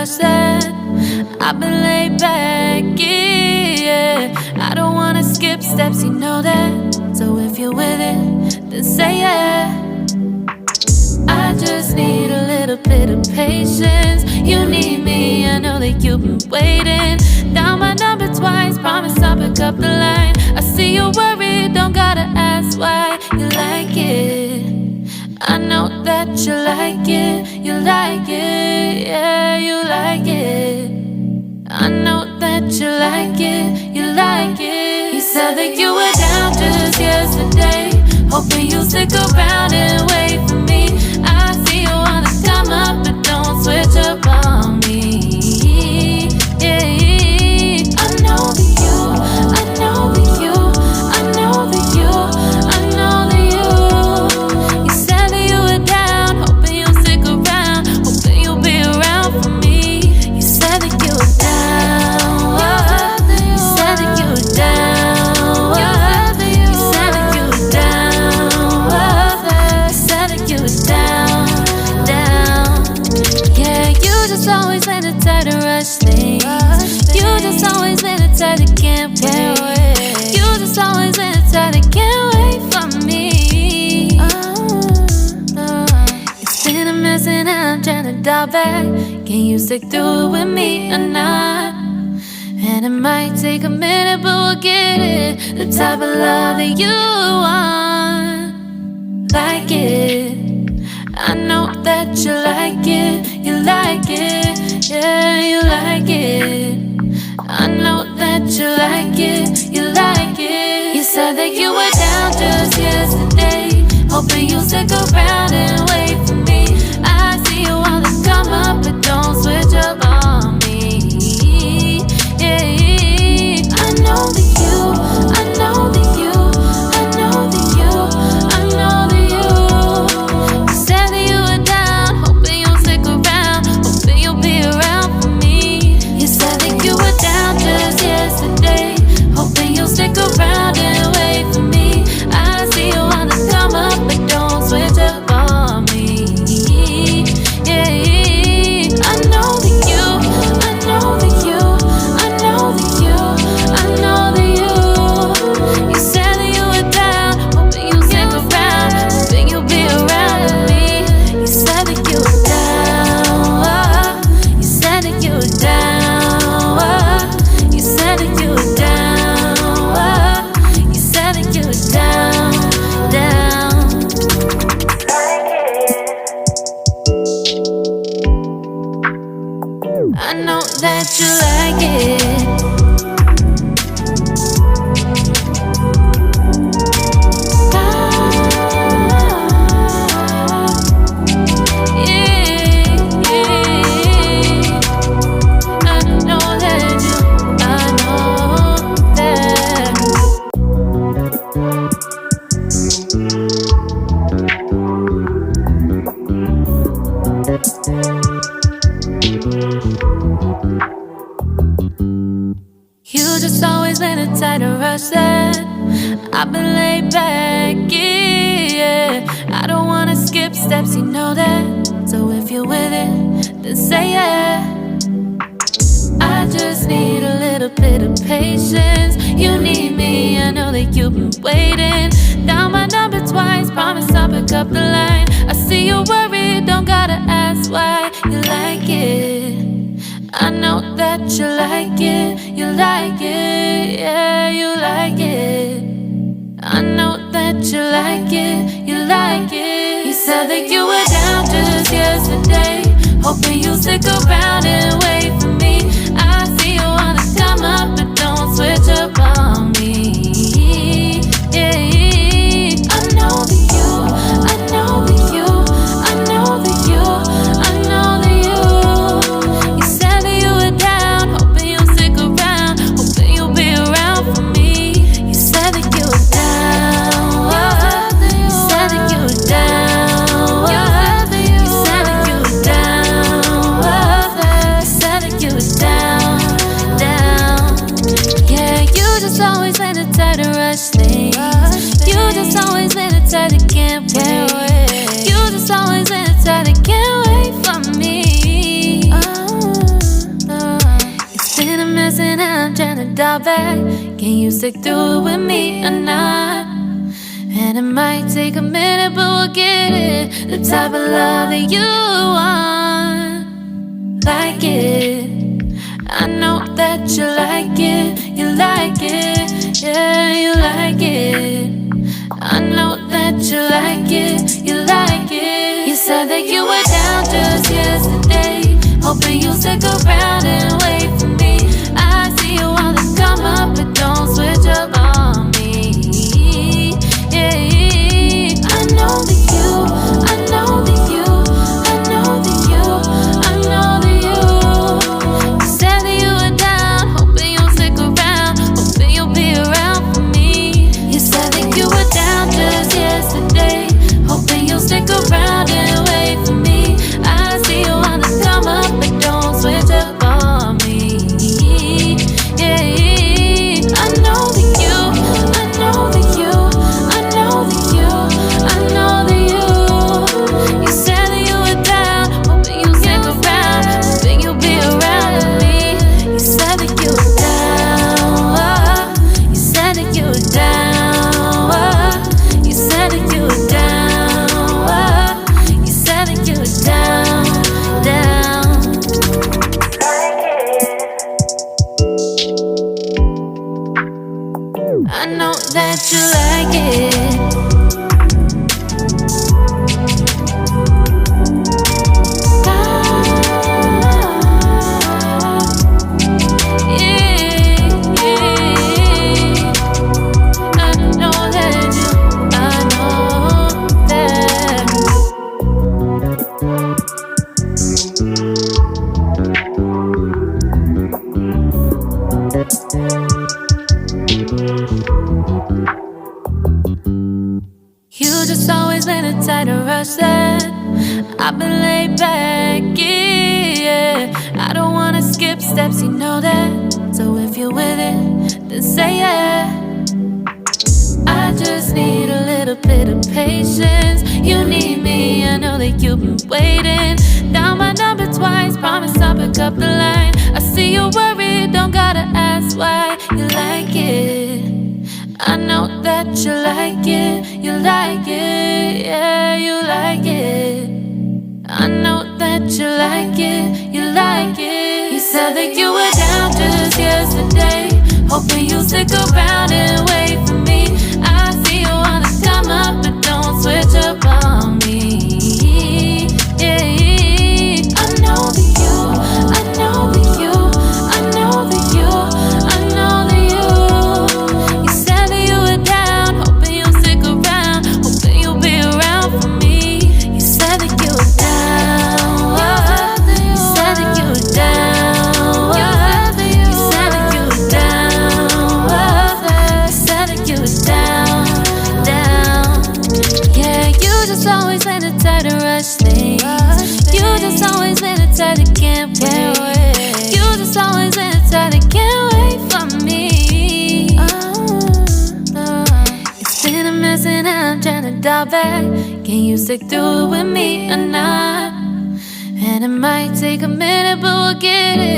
rush that. I've been laid back, yeah. I don't wanna skip steps, you know that. So if you're with it, then say yeah. I just need a little bit of patience. You need me, I know that you've been waiting. Down my number twice, promise I'll pick up the line. I see you worried, don't gotta ask why. You like it, I know that you like it. You like it, yeah, you like it. I know that you like it, you like it. You said that you were down just yesterday, hoping you'll stick around and wait for me. I see you wanna come up, but don't switch up on me. Yeah, I know that you, I know that you, I know that you, I know that you. You said that you were down, hoping you'll stick around, hoping you'll be around for me. You said that you were down, you said that you were down, you said that you were down, you said that you were down, down. Yeah, you just always been the type to rush things. You just always been the type that can't wait. You just always been the type that can't wait for me. It's been a mess and I'm trying to dial back. Can you stick through it with me or not? And it might take a minute, but we'll get it. The type of love that you want, like it. I know that you like it, you like it, yeah, you like it. I know that you like it, you like it. You said that you were down just yesterday, hoping you'll stick around and wait for me. I see you wanna come up, but don't switch up on me. Yeah, I know that you, I know that you, I know that you, I know that you. You said that you were down, hoping you'll stick around, hoping you'll be around for me. You said that you were down just yesterday, hoping you'll stick around and wait for me. I see you wanna come up, but don't switch up on me. Yeah, I know that you, I know that you, I know that you, I know that you. You said that you were down, hoping you'll stick around, hoping you'll be around with me. You said that you were down, you said that you were down, you said that you were down, you said that you were down, down. I know that you like it. You just always been the type to rush that. I've been laid back, yeah. I don't wanna skip steps, you know that. So if you're with it, then say yeah. I just need a little bit of patience. You need me, I know that you've been waiting. Down my number twice, promise I'll pick up the line. I see you worried, don't gotta ask why. You like it, I know that you like it, you like it, yeah, you like it. I know that you like it, you like it. You said that you were down just yesterday, hoping you'll stick around and wait for me. I see you wanna come up, but don't switch up on me. Yeah, I know that you, I know that you, I know that you, I know that you. You said that you were down, hoping you'll stick around, hoping you'll be around for me. You said that you were down, you said that you were down, you said that you were down, you said that you were down, down. Yeah, you just always been the type to rush things. You just always been the type that can't wait. You just always been the type that can't wait for me. dial back. Can you stick through it with me or not? And it might take a minute, but we'll get it. The type of love that you want, like it. I know that you like it, you like it, yeah, you like it. I know that you like it, you like it. You said that you were down just yesterday, hoping you'll stick around and wait for me. I see you wanna come up, but don't switch up on me. Yeah, I know that you, I know that you, I know that you, I know that you. You said that you were down, hoping you'll stick around, hoping you'll be around for me. You said that you were down just yesterday, hoping you'll stick around and wait for me. I see you wanna come up, but don't switch up on me. Yeah, I know that you, I know that you, I know that you, I know that you. You said that you were down, hoping you'll stick around, hoping you'll be around with me. You said that you were down, you said that you were down, you said that you were down, you said that you were down, down. I know that you like it. You just always been a tight rush that I've been laid back, yeah. I don't wanna skip steps, you know that. So if you're with it, then say yeah. I just need a little bit of patience. You need me, I know that you've been waiting. Down my number twice, promise I'll pick up the line. I see you worried, don't gotta ask why. You like it, I know that you like it, you like it, yeah, you like it. I know that you like it, you like it. You said that you were down just yesterday, hoping you'll stick around and wait for me. I see you wanna come up, but don't switch up on me. Yeah, I know that you, I know that you, I know that you, I know that you. You said that you were down, hoping you'll stick around, hoping you'll be around for me. You said that you were down, you said that you were down, you said that you were down, you said that you were down, down. Yeah, you just always been the type to rush things. You just always been the type that can't wait. You just always been the type that can't wait for me. It's been a mess and I'm trying to dial back. Can you stick through it with me or not? And it might take a minute, but we'll get it.